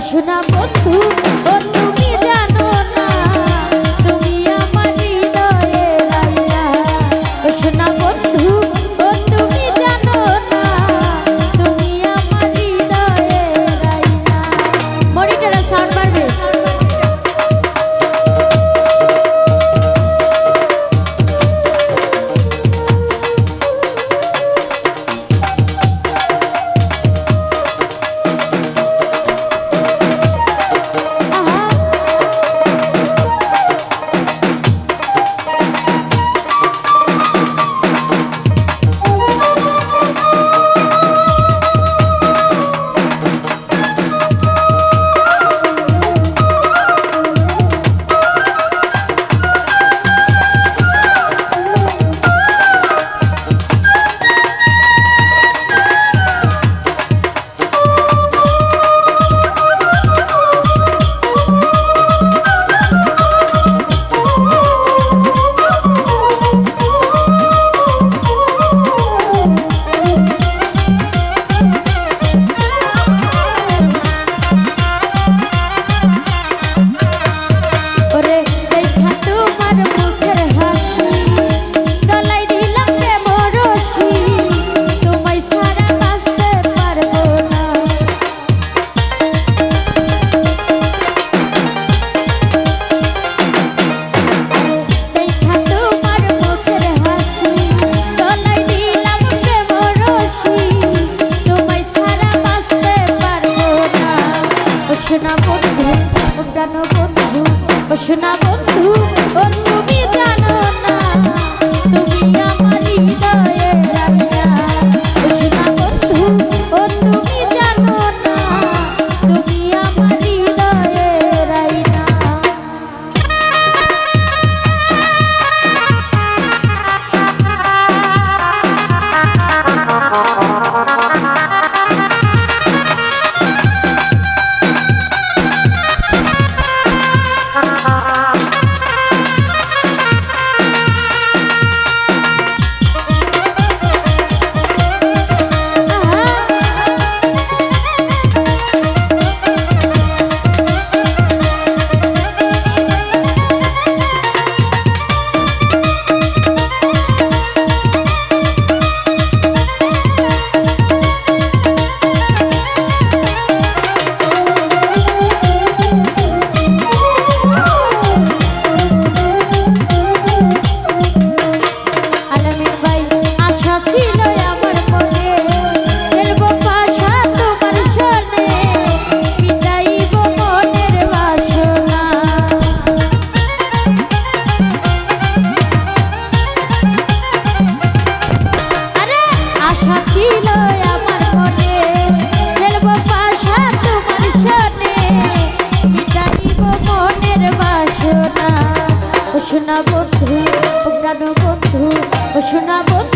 শোনা বন্ধু ও তুমি জানো না তুমি আমার হৃদয়ে রাইয়া ও শোনা বন্ধু ও তুমি জানো না তুমি আমার হৃদয়ে রাইয়া মনিটরে সাউন্ড বাড়বে শোনা বন্ধু ও প্রাণ বন্ধু ও শোনা বন্ধু ও তুমি জানো না তুমি আমার হৃদয়ে রাইয়া ও শোনা বন্ধু ও তুমি জানো না তুমি আমার হৃদয়ে রাইয়া শোনা বন্ধু ও প্রাণ বন্ধু ও শোনা বন্ধু